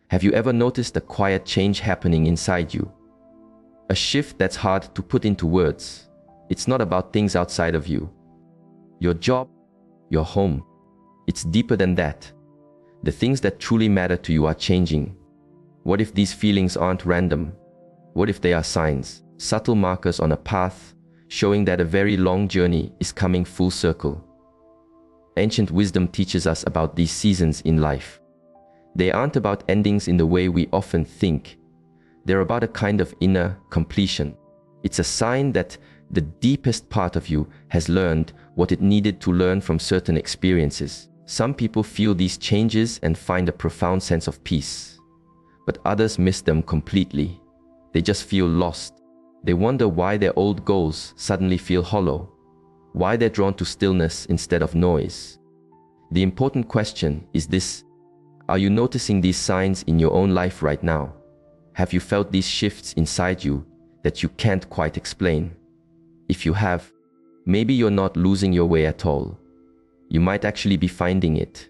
Have you ever noticed a quiet change happening inside you? A shift that's hard to put into words. It's not about things outside of you. Your job, your home. It's deeper than that. The things that truly matter to you are changing. What if these feelings aren't random? What if they are signs, subtle markers on a path, showing that a very long journey is coming full circle? Ancient wisdom teaches us about these seasons in life. They aren't about endings in the way we often think. They're about a kind of inner completion. It's a sign that the deepest part of you has learned what it needed to learn from certain experiences. Some people feel these changes and find a profound sense of peace, but others miss them completely. They just feel lost. They wonder why their old goals suddenly feel hollow, why they're drawn to stillness instead of noise. The important question is this: are you noticing these signs in your own life right now? Have you felt these shifts inside you that you can't quite explain? If you have, maybe you're not losing your way at all. You might actually be finding it.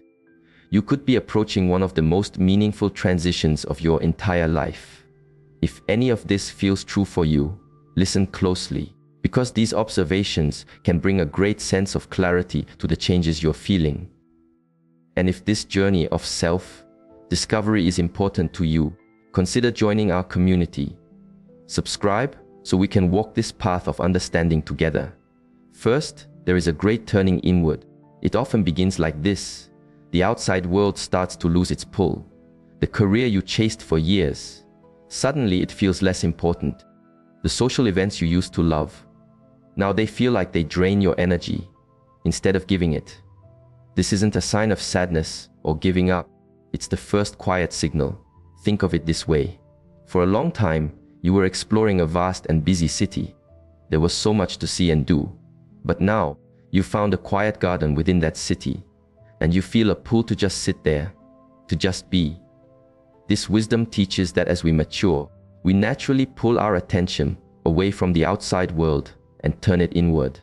You could be approaching one of the most meaningful transitions of your entire life. If any of this feels true for you, listen closely, because these observations can bring a great sense of clarity to the changes you're feeling. And if this journey of self-discovery is important to you, consider joining our community. Subscribe so we can walk this path of understanding together. First, there is a great turning inward. It often begins like this. The outside world starts to lose its pull. The career you chased for years, suddenly it feels less important. The social events you used to love, now they feel like they drain your energy instead of giving it. This isn't a sign of sadness or giving up. It's the first quiet signal. Think of it this way. For a long time, you were exploring a vast and busy city. There was so much to see and do. But now, you found a quiet garden within that city, and you feel a pull to just sit there, to just be. This wisdom teaches that as we mature, we naturally pull our attention away from the outside world and turn it inward.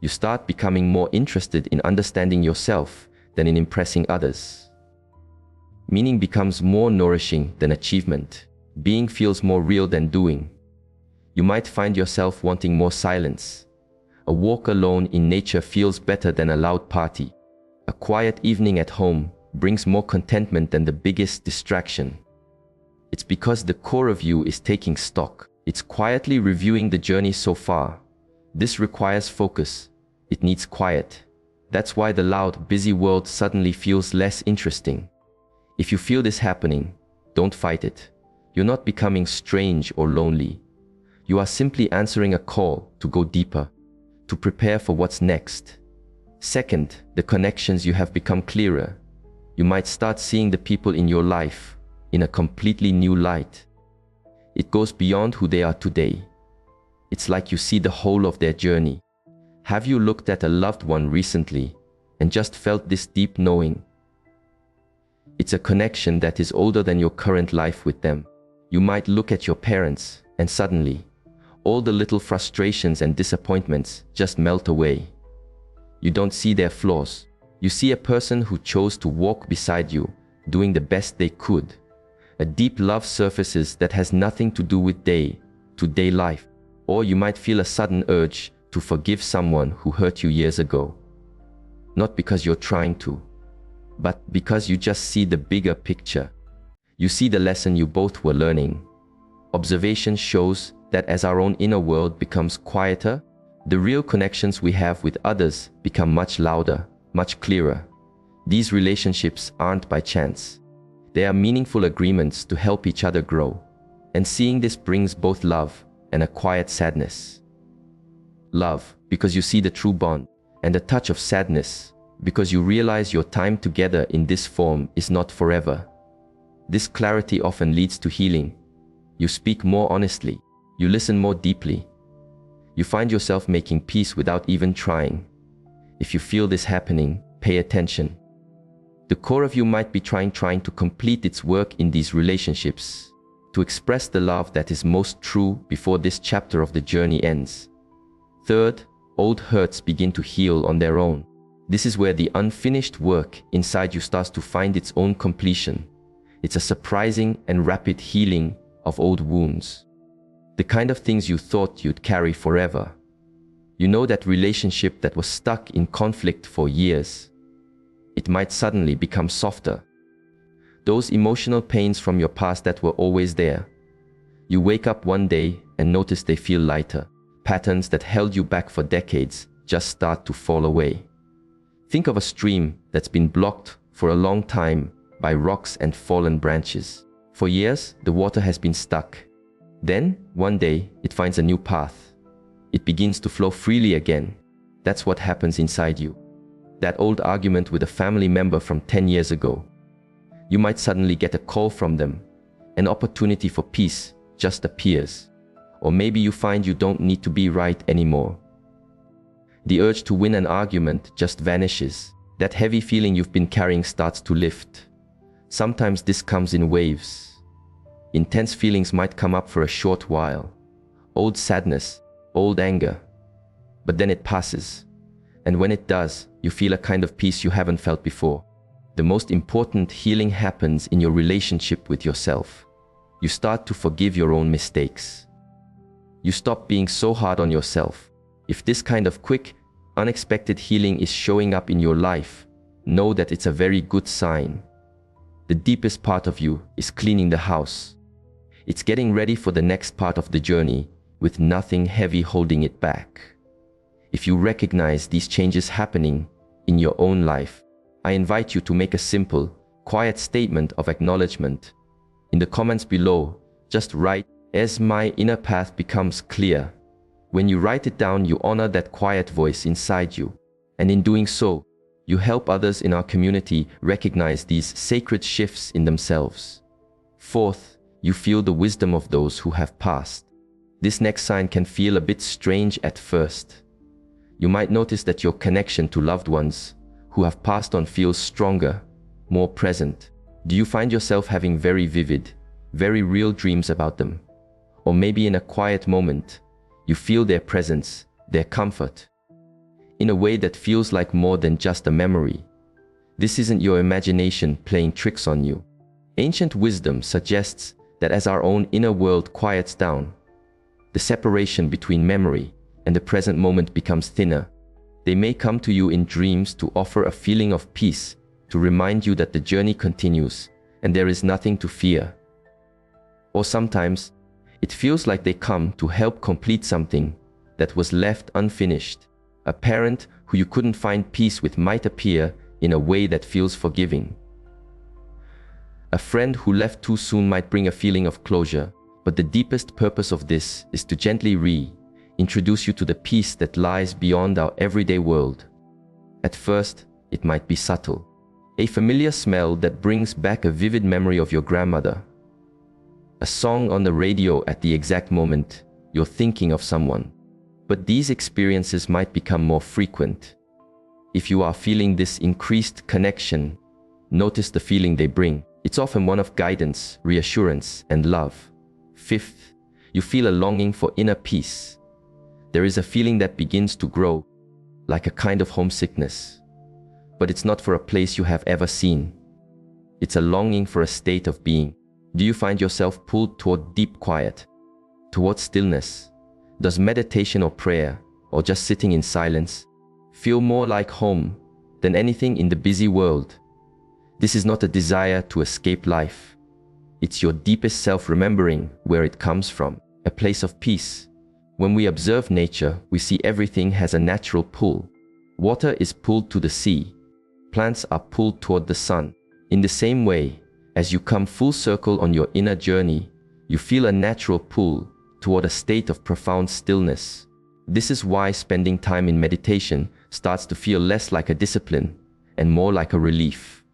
You start becoming more interested in understanding yourself than in impressing others. Meaning becomes more nourishing than achievement. Being feels more real than doing. You might find yourself wanting more silence. A walk alone in nature feels better than a loud party. A quiet evening at home brings more contentment than the biggest distraction. It's because the core of you is taking stock. It's quietly reviewing the journey so far. This requires focus. It needs quiet. That's why the loud, busy world suddenly feels less interesting. If you feel this happening, don't fight it. You're not becoming strange or lonely. You are simply answering a call to go deeper, to prepare for what's next. Second, the connections you have become clearer. You might start seeing the people in your life in a completely new light. It goes beyond who they are today. It's like you see the whole of their journey. Have you looked at a loved one recently and just felt this deep knowing? It's a connection that is older than your current life with them. You might look at your parents and suddenly, all the little frustrations and disappointments just melt away. You don't see their flaws. You see a person who chose to walk beside you, doing the best they could. A deep love surfaces that has nothing to do with day-to-day life. Or you might feel a sudden urge to forgive someone who hurt you years ago. Not because you're trying to, but because you just see the bigger picture. You see the lesson you both were learning. Observation shows that as our own inner world becomes quieter, the real connections we have with others become much louder, much clearer. These relationships aren't by chance. They are meaningful agreements to help each other grow. And seeing this brings both love and a quiet sadness. Love, because you see the true bond, and a touch of sadness, because you realize your time together in this form is not forever. This clarity often leads to healing. You speak more honestly. You listen more deeply. You find yourself making peace without even trying. If you feel this happening, pay attention. The core of you might be trying to complete its work in these relationships, to express the love that is most true before this chapter of the journey ends. Third, old hurts begin to heal on their own. This is where the unfinished work inside you starts to find its own completion. It's a surprising and rapid healing of old wounds. The kind of things you thought you'd carry forever. You know, that relationship that was stuck in conflict for years. It might suddenly become softer. Those emotional pains from your past that were always there. You wake up one day and notice they feel lighter. Patterns that held you back for decades just start to fall away. Think of a stream that's been blocked for a long time by rocks and fallen branches. For years, the water has been stuck. Then, one day, it finds a new path. It begins to flow freely again. That's what happens inside you. That old argument with a family member from 10 years ago. You might suddenly get a call from them. An opportunity for peace just appears. Or maybe you find you don't need to be right anymore. The urge to win an argument just vanishes. That heavy feeling you've been carrying starts to lift. Sometimes this comes in waves. Intense feelings might come up for a short while. Old sadness, old anger. But then it passes. And when it does, you feel a kind of peace you haven't felt before. The most important healing happens in your relationship with yourself. You start to forgive your own mistakes. You stop being so hard on yourself. If this kind of quick, unexpected healing is showing up in your life, know that it's a very good sign. The deepest part of you is cleaning the house. It's getting ready for the next part of the journey with nothing heavy holding it back. If you recognize these changes happening in your own life, I invite you to make a simple, quiet statement of acknowledgement. In the comments below, just write, "As my inner path becomes clear." When you write it down, you honor that quiet voice inside you. And in doing so, you help others in our community recognize these sacred shifts in themselves. Fourth, you feel the wisdom of those who have passed. This next sign can feel a bit strange at first. You might notice that your connection to loved ones who have passed on feels stronger, more present. Do you find yourself having very vivid, very real dreams about them? Or maybe in a quiet moment, you feel their presence, their comfort, in a way that feels like more than just a memory. This isn't your imagination playing tricks on you. Ancient wisdom suggests that as our own inner world quiets down, the separation between memory and the present moment becomes thinner. They may come to you in dreams to offer a feeling of peace, to remind you that the journey continues and there is nothing to fear. Or sometimes, it feels like they come to help complete something that was left unfinished. A parent who you couldn't find peace with might appear in a way that feels forgiving. A friend who left too soon might bring a feeling of closure, but the deepest purpose of this is to gently reintroduce you to the peace that lies beyond our everyday world. At first, it might be subtle. A familiar smell that brings back a vivid memory of your grandmother. A song on the radio at the exact moment you're thinking of someone. But these experiences might become more frequent. If you are feeling this increased connection, notice the feeling they bring. It's often one of guidance, reassurance, and love. Fifth, you feel a longing for inner peace. There is a feeling that begins to grow, like a kind of homesickness. But it's not for a place you have ever seen. It's a longing for a state of being. Do you find yourself pulled toward deep quiet, toward stillness? Does meditation or prayer, or just sitting in silence, feel more like home than anything in the busy world? This is not a desire to escape life. It's your deepest self remembering where it comes from, a place of peace. When we observe nature, we see everything has a natural pull. Water is pulled to the sea. Plants are pulled toward the sun. In the same way, as you come full circle on your inner journey, you feel a natural pull toward a state of profound stillness. This is why spending time in meditation starts to feel less like a discipline and more like a relief.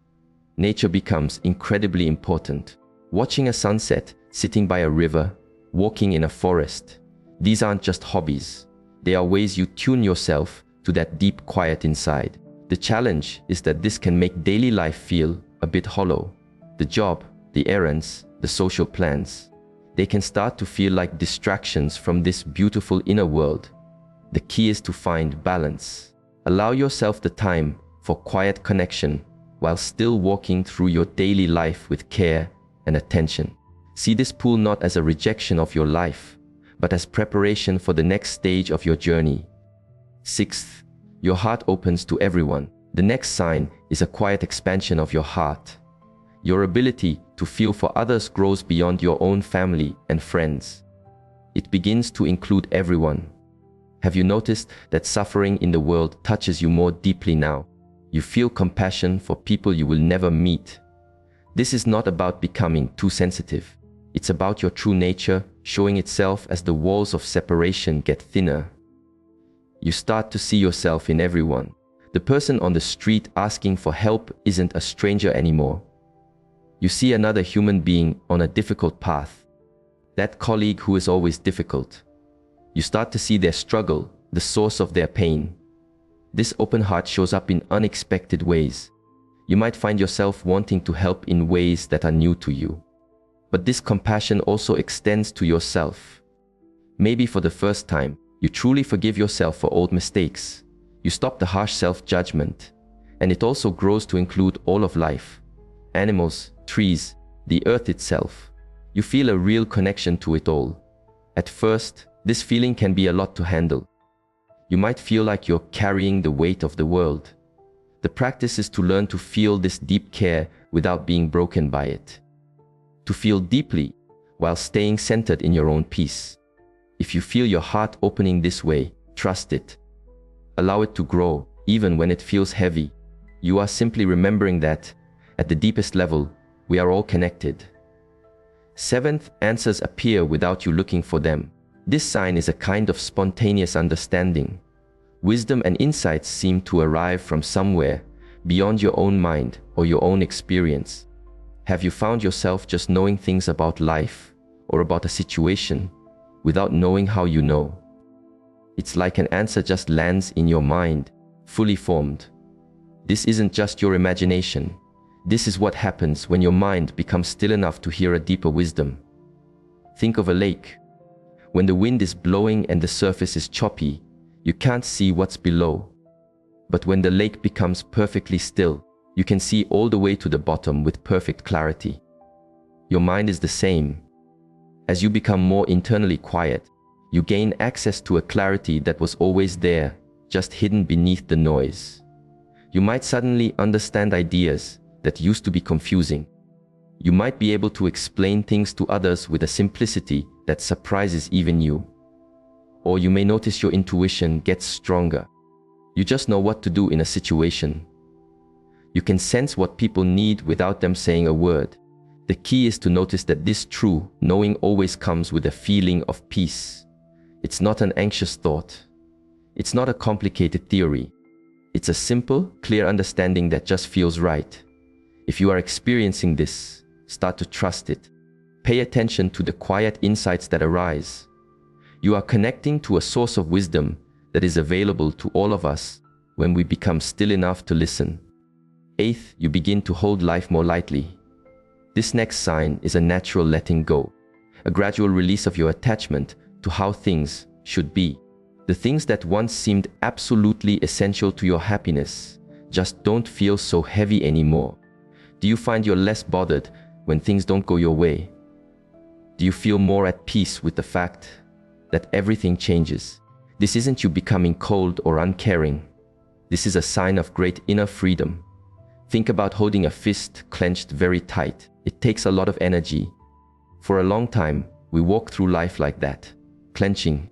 Nature becomes incredibly important. Watching a sunset, sitting by a river, walking in a forest. These aren't just hobbies. They are ways you tune yourself to that deep quiet inside. The challenge is that this can make daily life feel a bit hollow. The job, the errands, the social plans. They can start to feel like distractions from this beautiful inner world. The key is to find balance. Allow yourself the time for quiet connection while still walking through your daily life with care and attention. See this pull not as a rejection of your life, but as preparation for the next stage of your journey. Sixth, your heart opens to everyone. The next sign is a quiet expansion of your heart. Your ability to feel for others grows beyond your own family and friends. It begins to include everyone. Have you noticed that suffering in the world touches you more deeply now? You feel compassion for people you will never meet. This is not about becoming too sensitive. It's about your true nature showing itself as the walls of separation get thinner. You start to see yourself in everyone. The person on the street asking for help isn't a stranger anymore. You see another human being on a difficult path. That colleague who is always difficult. You start to see their struggle, the source of their pain. This open heart shows up in unexpected ways. You might find yourself wanting to help in ways that are new to you. But this compassion also extends to yourself. Maybe for the first time, you truly forgive yourself for old mistakes. You stop the harsh self-judgment. And it also grows to include all of life. Animals, trees, the earth itself. You feel a real connection to it all. At first, this feeling can be a lot to handle. You might feel like you're carrying the weight of the world. The practice is to learn to feel this deep care without being broken by it. To feel deeply while staying centered in your own peace. If you feel your heart opening this way, trust it. Allow it to grow, even when it feels heavy. You are simply remembering that, at the deepest level, we are all connected. Seventh, answers appear without you looking for them. This sign is a kind of spontaneous understanding. Wisdom and insights seem to arrive from somewhere, beyond your own mind or your own experience. Have you found yourself just knowing things about life or about a situation without knowing how you know? It's like an answer just lands in your mind, fully formed. This isn't just your imagination. This is what happens when your mind becomes still enough to hear a deeper wisdom. Think of a lake. When the wind is blowing and the surface is choppy, you can't see what's below. But when the lake becomes perfectly still, you can see all the way to the bottom with perfect clarity. Your mind is the same. As you become more internally quiet, you gain access to a clarity that was always there, just hidden beneath the noise. You might suddenly understand ideas that used to be confusing. You might be able to explain things to others with a simplicity that surprises even you. Or you may notice your intuition gets stronger. You just know what to do in a situation. You can sense what people need without them saying a word. The key is to notice that this true knowing always comes with a feeling of peace. It's not an anxious thought. It's not a complicated theory. It's a simple, clear understanding that just feels right. If you are experiencing this, start to trust it. Pay attention to the quiet insights that arise. You are connecting to a source of wisdom that is available to all of us when we become still enough to listen. Eighth, you begin to hold life more lightly. This next sign is a natural letting go, a gradual release of your attachment to how things should be. The things that once seemed absolutely essential to your happiness just don't feel so heavy anymore. Do you find you're less bothered when things don't go your way? Do you feel more at peace with the fact that everything changes? This isn't you becoming cold or uncaring. This is a sign of great inner freedom. Think about holding a fist clenched very tight. It takes a lot of energy. For a long time, we walk through life like that, clenching,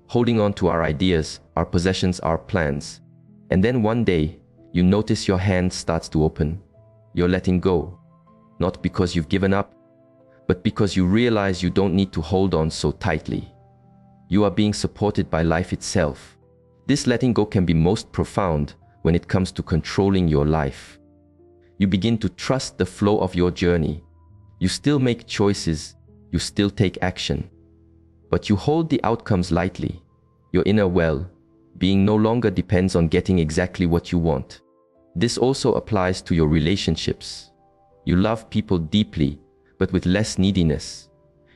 holding on to our ideas, our possessions, our plans. And then one day, you notice your hand starts to open. You're letting go, not because you've given up, but because you realize you don't need to hold on so tightly. You are being supported by life itself. This letting go can be most profound when it comes to controlling your life. You begin to trust the flow of your journey. You still make choices, you still take action, but you hold the outcomes lightly. Your inner well-being no longer depends on getting exactly what you want. This also applies to your relationships. You love people deeply, but with less neediness.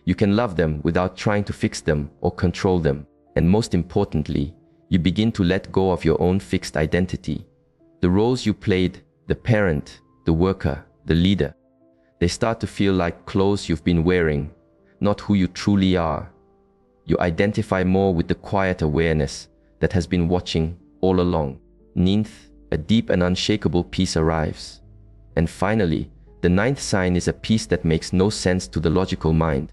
You can love them without trying to fix them or control them. And most importantly, you begin to let go of your own fixed identity. The roles you played, the parent, the worker, the leader, They start to feel like clothes you've been wearing, not who you truly are. You identify more with the quiet awareness that has been watching all along. Ninth, a deep and unshakable peace arrives. And finally, the ninth sign is a peace that makes no sense to the logical mind.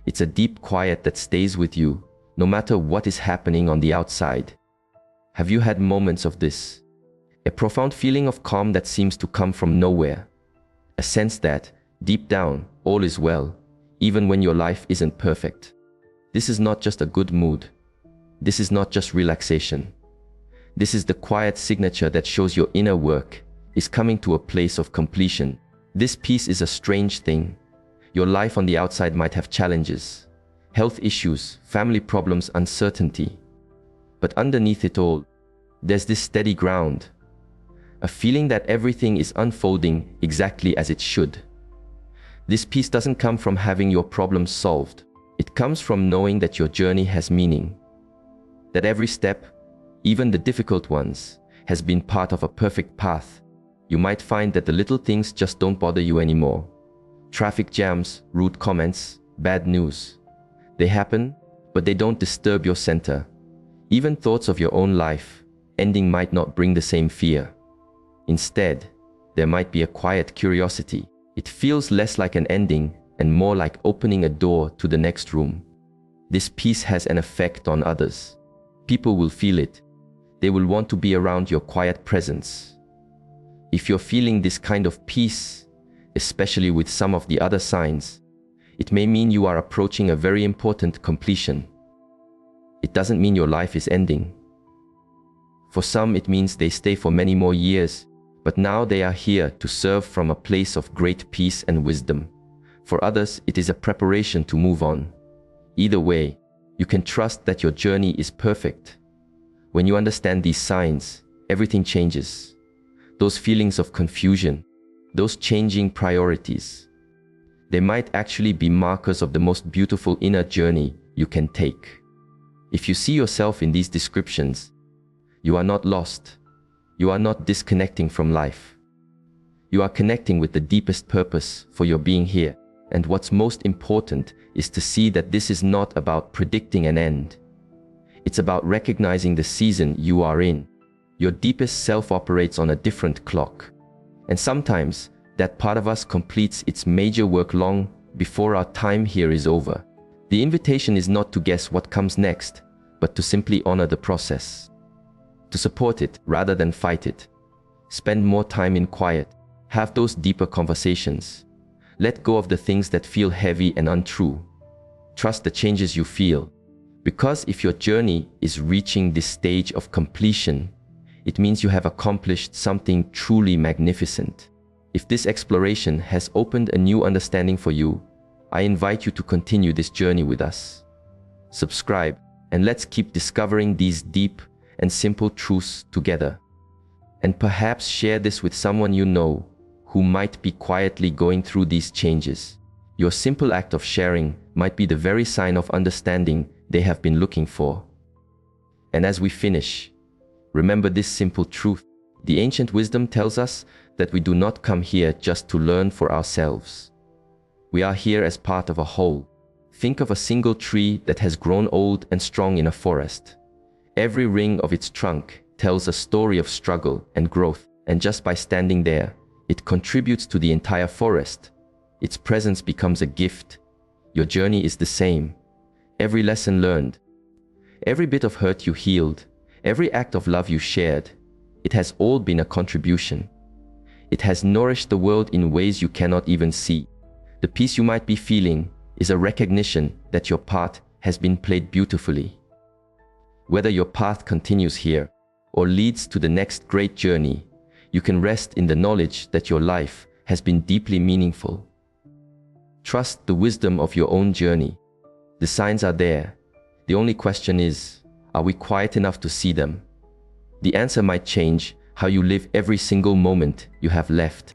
It's a deep quiet that stays with you, no matter what is happening on the outside. Have you had moments of this? A profound feeling of calm that seems to come from nowhere. A sense that, deep down, all is well, even when your life isn't perfect. This is not just a good mood. This is not just relaxation. This is the quiet signature that shows your inner work is coming to a place of completion. This peace is a strange thing. Your life on the outside might have challenges, health issues, family problems, uncertainty. But underneath it all, there's this steady ground, a feeling that everything is unfolding exactly as it should. This peace doesn't come from having your problems solved. It comes from knowing that your journey has meaning, that every step, even the difficult ones, has been part of a perfect path. You might find that the little things just don't bother you anymore. Traffic jams, rude comments, bad news. They happen, but they don't disturb your center. Even thoughts of your own life ending might not bring the same fear. Instead, there might be a quiet curiosity. It feels less like an ending and more like opening a door to the next room. This peace has an effect on others. People will feel it. They will want to be around your quiet presence. If you're feeling this kind of peace, especially with some of the other signs, it may mean you are approaching a very important completion. It doesn't mean your life is ending. For some, it means they stay for many more years, but now they are here to serve from a place of great peace and wisdom. For others, it is a preparation to move on. Either way, you can trust that your journey is perfect. When you understand these signs, everything changes. Those feelings of confusion, those changing priorities, they might actually be markers of the most beautiful inner journey you can take. If you see yourself in these descriptions, you are not lost. You are not disconnecting from life. You are connecting with the deepest purpose for your being here. And what's most important is to see that this is not about predicting an end. It's about recognizing the season you are in. Your deepest self operates on a different clock. And sometimes, that part of us completes its major work long before our time here is over. The invitation is not to guess what comes next, but to simply honor the process. To support it rather than fight it. Spend more time in quiet. Have those deeper conversations. Let go of the things that feel heavy and untrue. Trust the changes you feel. Because if your journey is reaching this stage of completion, it means you have accomplished something truly magnificent. If this exploration has opened a new understanding for you, I invite you to continue this journey with us. Subscribe, and let's keep discovering these deep and simple truths together. And perhaps share this with someone you know who might be quietly going through these changes. Your simple act of sharing might be the very sign of understanding they have been looking for. And as we finish, remember this simple truth. The ancient wisdom tells us that we do not come here just to learn for ourselves. We are here as part of a whole. Think of a single tree that has grown old and strong in a forest. Every ring of its trunk tells a story of struggle and growth, and just by standing there, it contributes to the entire forest. Its presence becomes a gift. Your journey is the same. Every lesson learned, every bit of hurt you healed, every act of love you shared, it has all been a contribution. It has nourished the world in ways you cannot even see. The peace you might be feeling is a recognition that your part has been played beautifully. Whether your path continues here or leads to the next great journey, you can rest in the knowledge that your life has been deeply meaningful. Trust the wisdom of your own journey. The signs are there. The only question is, are we quiet enough to see them? The answer might change how you live every single moment you have left.